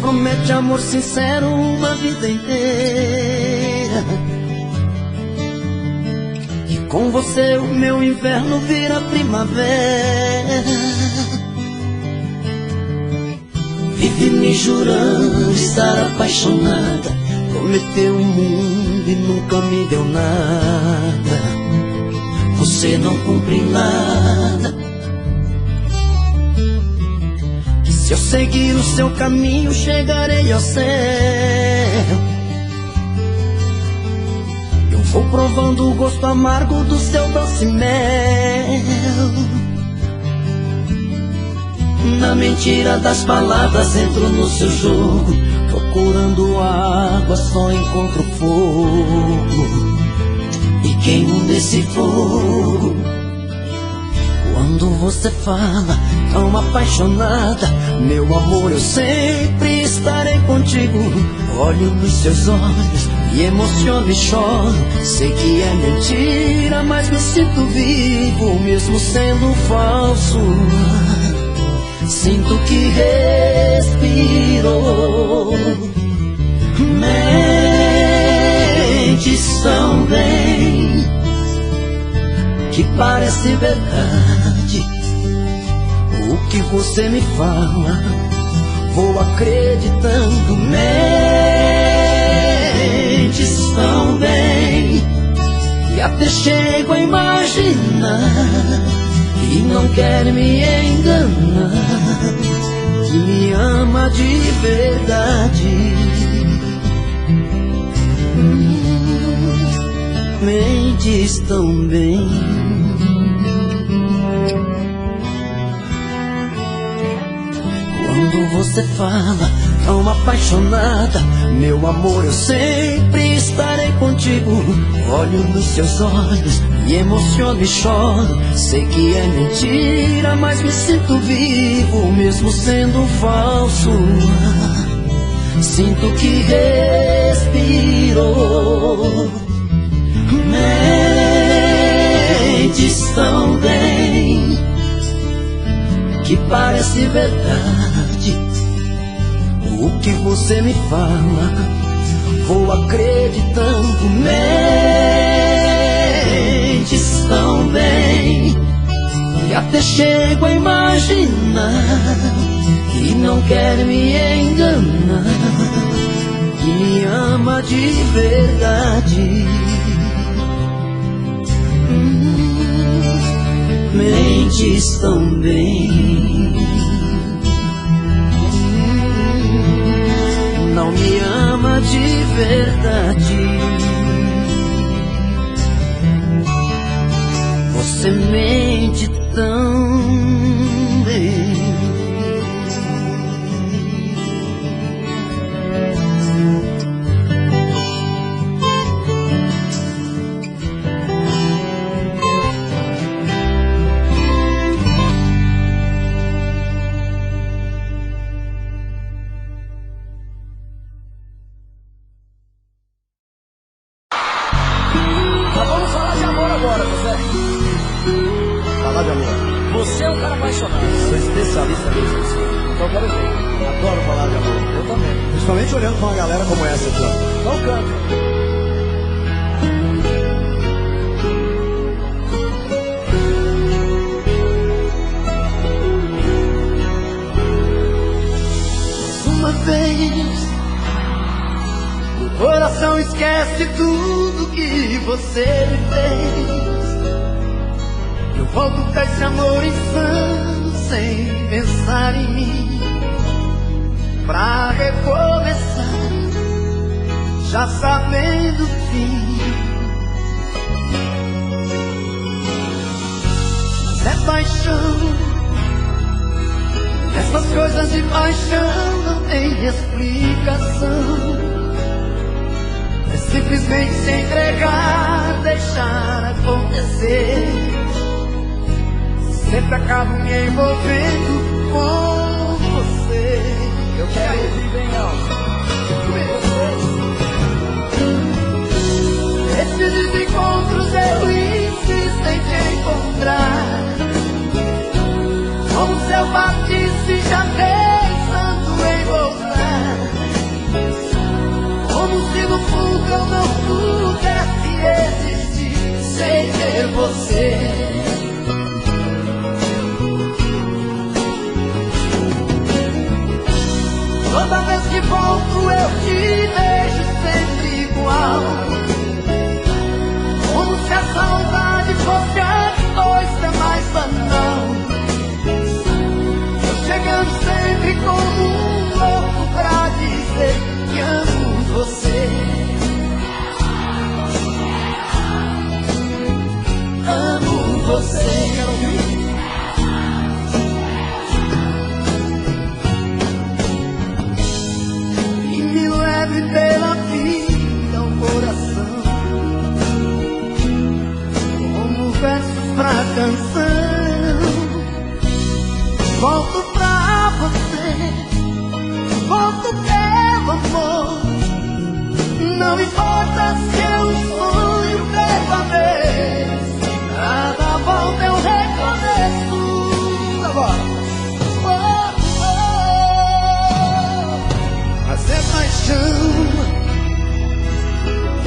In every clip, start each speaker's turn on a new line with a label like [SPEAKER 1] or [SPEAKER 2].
[SPEAKER 1] promete amor sincero uma vida inteira. E com você o meu inverno vira primavera. Vive me jurando estar apaixonada, prometeu um mundo e nunca me deu nada. Você não cumpre nada. Que se eu seguir o seu caminho chegarei ao céu. Eu vou provando o gosto amargo do seu doce mel. Na mentira das palavras entro no seu jogo, procurando água só encontro fogo. E queimo nesse fogo. Quando você fala tão apaixonada, meu amor, eu sempre estarei contigo. Olho nos seus olhos e emociono e choro. Sei que é mentira, mas me sinto vivo, mesmo sendo falso. Sinto que respiro. Mentes tão bem que parece verdade. O que você me fala, vou acreditando. Mentes tão bem que até chego a imaginar que não quer me enganar, que me ama de verdade. Mentes tão bem. Quando você fala tão apaixonada, meu amor, eu sempre estarei contigo. Olho nos seus olhos e emociono e choro. Sei que é mentira, mas me sinto vivo, mesmo sendo falso. Sinto que respiro. Mentes tão bem que parece verdade. O que você me fala, vou acreditando. Mentes tão bem que até chego a imaginar que não quer me enganar, que me ama de verdade. Mentes tão bem. Não me ama de verdade. Você mente tão bem.
[SPEAKER 2] Você é um cara apaixonado.
[SPEAKER 3] Sou especialista nisso.
[SPEAKER 2] Então quero ver.
[SPEAKER 3] Adoro falar de amor.
[SPEAKER 2] Eu também.
[SPEAKER 3] Principalmente olhando pra uma galera como essa aqui, ó.
[SPEAKER 2] Então canta.
[SPEAKER 1] Uma vez o coração esquece tudo que você me fez. Eu volto pra esse amor insano sem pensar em mim, pra recomeçar, já sabendo o fim. Mas é paixão, essas coisas de paixão não tem explicação. É simplesmente se entregar, deixar acontecer. Sempre acabo me envolvendo com você.
[SPEAKER 2] Eu quero ouvir bem alto.
[SPEAKER 1] Esses desencontros eu insisto em te encontrar, como se eu partisse já pensando em voltar. Toda vez que volto eu te vejo sempre igual, como se a saudade fosse a coisa mais banal. Eu chegando sempre como um louco pra dizer que amo você. Amo você. Quero ouvir. E me leve pela vida ao coração, como versos pra canção. Volto pra você, volto pelo amor. Não importa se é um sonho verdadeiro, cada volta é um recomeço. Agora mas é paixão,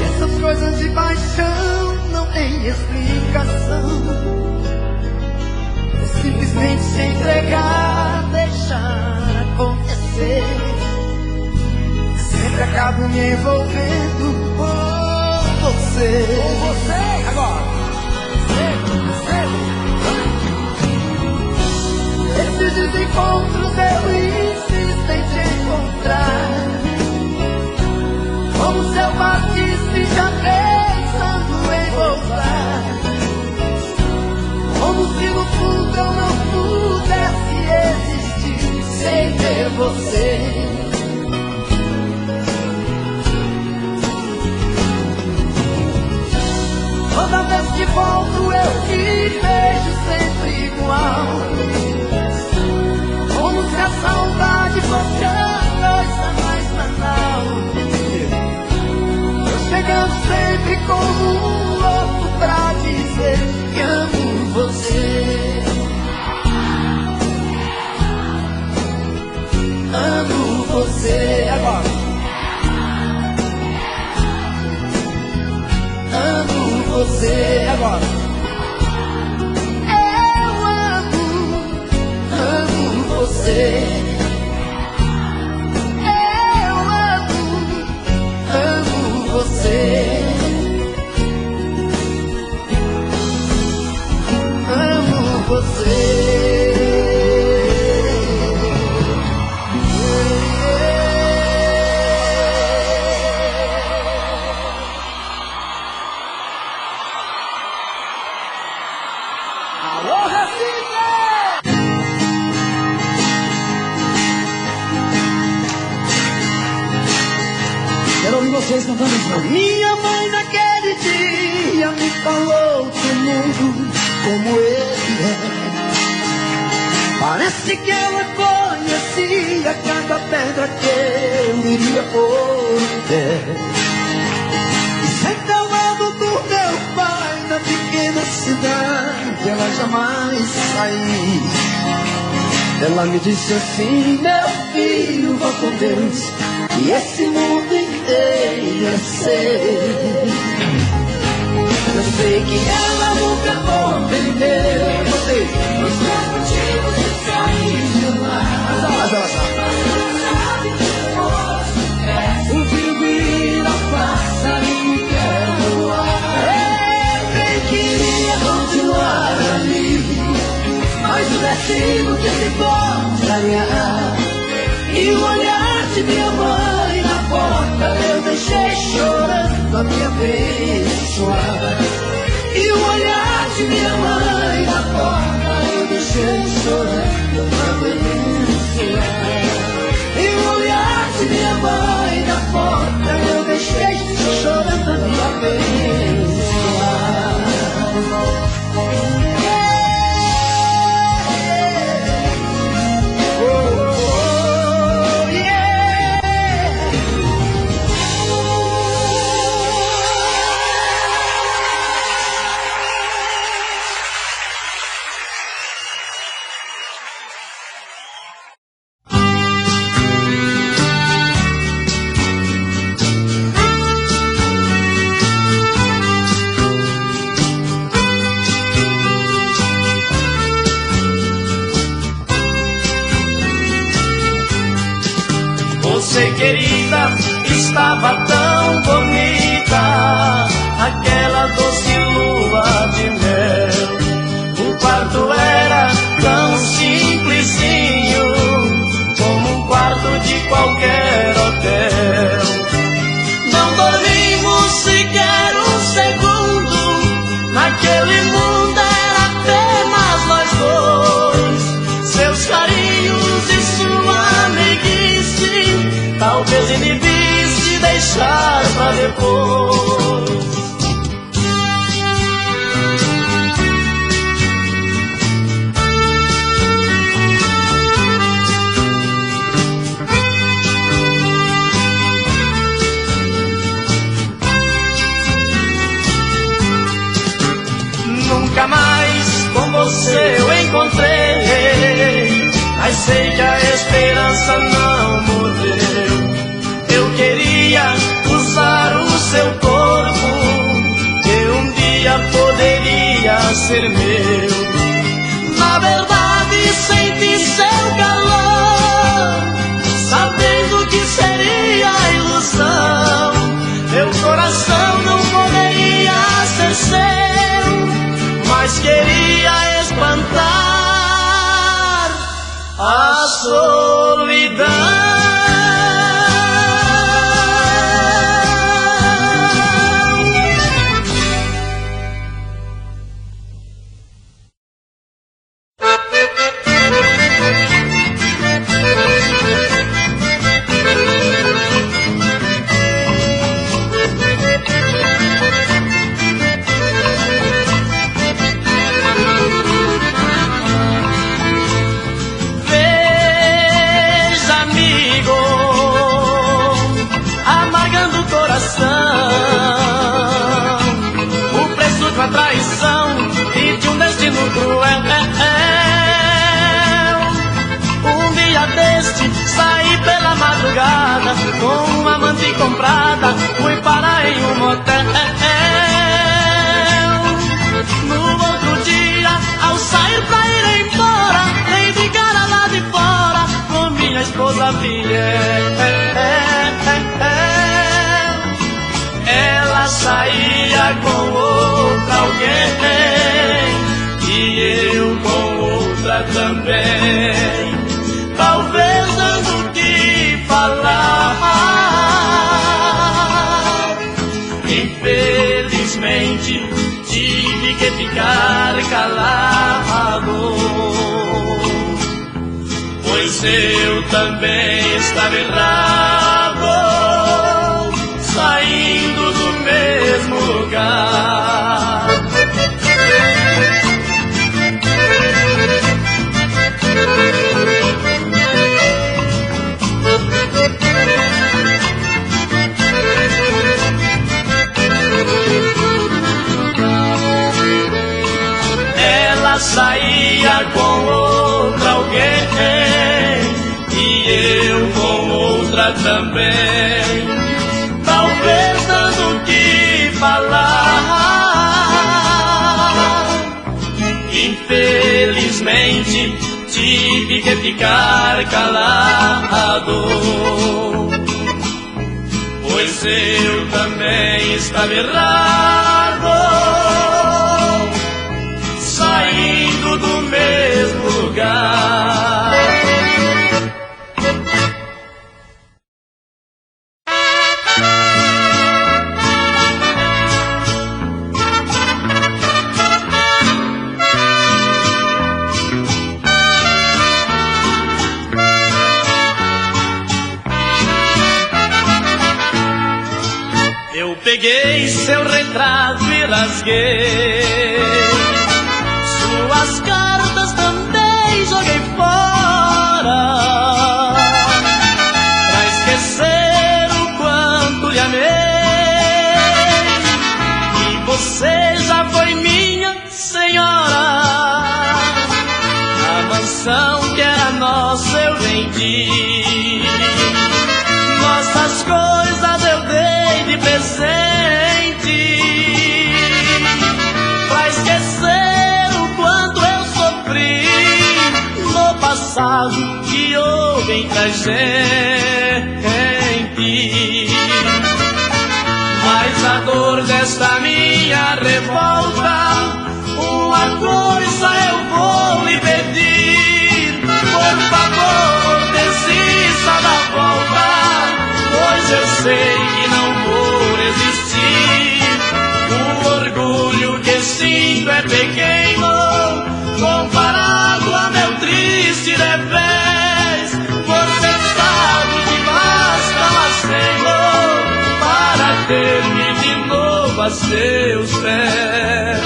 [SPEAKER 1] essas coisas de paixão não tem explicação. É simplesmente se entregar, deixar acontecer. Sempre acabo me envolvendo com você.
[SPEAKER 2] Com você, agora.
[SPEAKER 1] Esses desencontros eu insisto em te encontrar, como se eu partisse já pensando em voltar, como se no fundo eu não pudesse existir sem ter você. Toda vez que volto eu te vejo sempre igual, como se a saudade fosse a coisa mais banal. Eu chegando sempre como um louco pra dizer que amo você. Amo você. Agora. Amo você. Agora. Amo você. Eu amo você. Amo você.
[SPEAKER 2] Alô, Recife!
[SPEAKER 3] Quero ouvir vocês cantando isso.
[SPEAKER 1] Minha mãe naquele dia me falou que o mundo como ele é, parece que ela conhecia cada pedra que eu iria pôr em pé. E sempre ao lado do meu pai na pequena cidade ela jamais saiu. Ela me disse assim: meu filho, vá com Deus, e esse mundo inteiro é seu. Eu sei que ela nunca compreendeu os meus motivos de sair de lá. Mas ela sabe. O fio vira passarinho quer voar. Eu bem queria continuar ali, mas o destino que se contrariar. E o olhar de minha mãe na porta eu deixei chorando a minha abençoar. E o olhar de minha mãe na porta eu deixei chorando a minha abençoar. E o olhar de minha mãe na porta eu deixei chorando a minha abençoar. você, querida, estava tão bonita, aquela doce lua de mel. O quarto era tão simplesinho, como um quarto de qualquer hotel. Não dormimos sequer um segundo, naquele mundo era apenas nós dois. Seus carinhos e sua meiguice, talvez inibisse deixar pra depois. Nunca mais com você eu encontrei, mas sei que a esperança não morreu. Eu queria usar o seu corpo, que um dia poderia ser meu. Na verdade senti seu calor, sabendo que seria ilusão. Meu coração não poderia ser seu, mas queria espantar a solidão. O preço da traição e de um destino cruel. Um dia deste saí pela madrugada, com uma amante comprada, fui parar em um motel. No outro dia, ao sair pra ir embora, dei de cara lá de fora com minha esposa fiel. Ela saía com outra alguém, e eu com outra também, talvez dando o que falar. Infelizmente tive que ficar calado, pois eu também estava errado, saindo do mesmo lugar. Ela saía com outra alguém, e eu com outra também, talvez dando o que falar. Infelizmente tive que ficar calado, pois eu também estava errado, saindo do mesmo lugar. Peguei seu retrato e rasguei, suas cartas também joguei fora, pra esquecer o quanto lhe amei. E você já foi minha senhora, a mansão que era nossa eu vendi, nossas coisas eu dei de presente, pra esquecer o quanto eu sofri no passado que houve entre a gente. dor desta minha revolta, uma coisa eu vou lhe pedir: por favor, desista da volta, pois eu sei que não vou resistir. O orgulho que sinto é pequeno comparado a meu triste revés. Você sabe que basta Senhor para ter-me de novo a seus pés.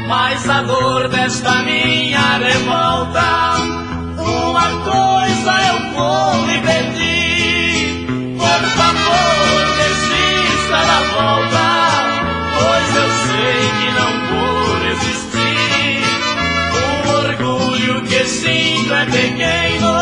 [SPEAKER 1] Mas a dor desta minha revolta, uma coisa eu vou lhe pedir: por favor, desista da volta, pois eu sei que não vou resistir. O orgulho que sinto é pequeno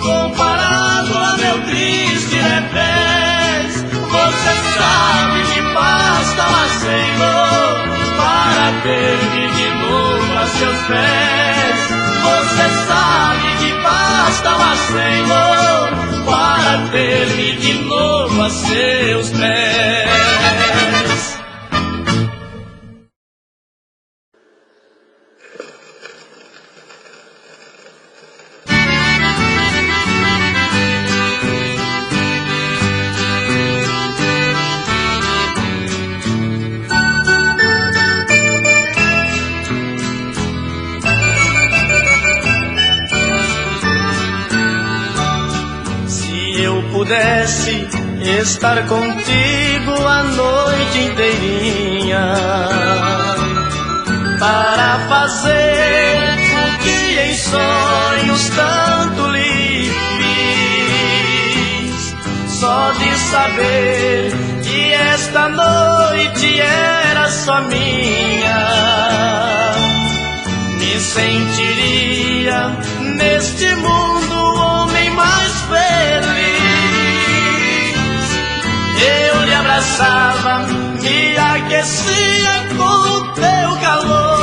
[SPEAKER 1] comparado a meu triste revés. Você sabe que basta Senhor para ter-me de novo a seus pés. Você sabe que basta Senhor para ter-me de novo a seus pés. Pudesse estar contigo a noite inteirinha, para fazer o que em sonhos tanto lhe fiz. Só de saber que esta noite era só minha, me sentiria neste mundo o homem mais feliz. Eu lhe abraçava, me aquecia com o teu calor.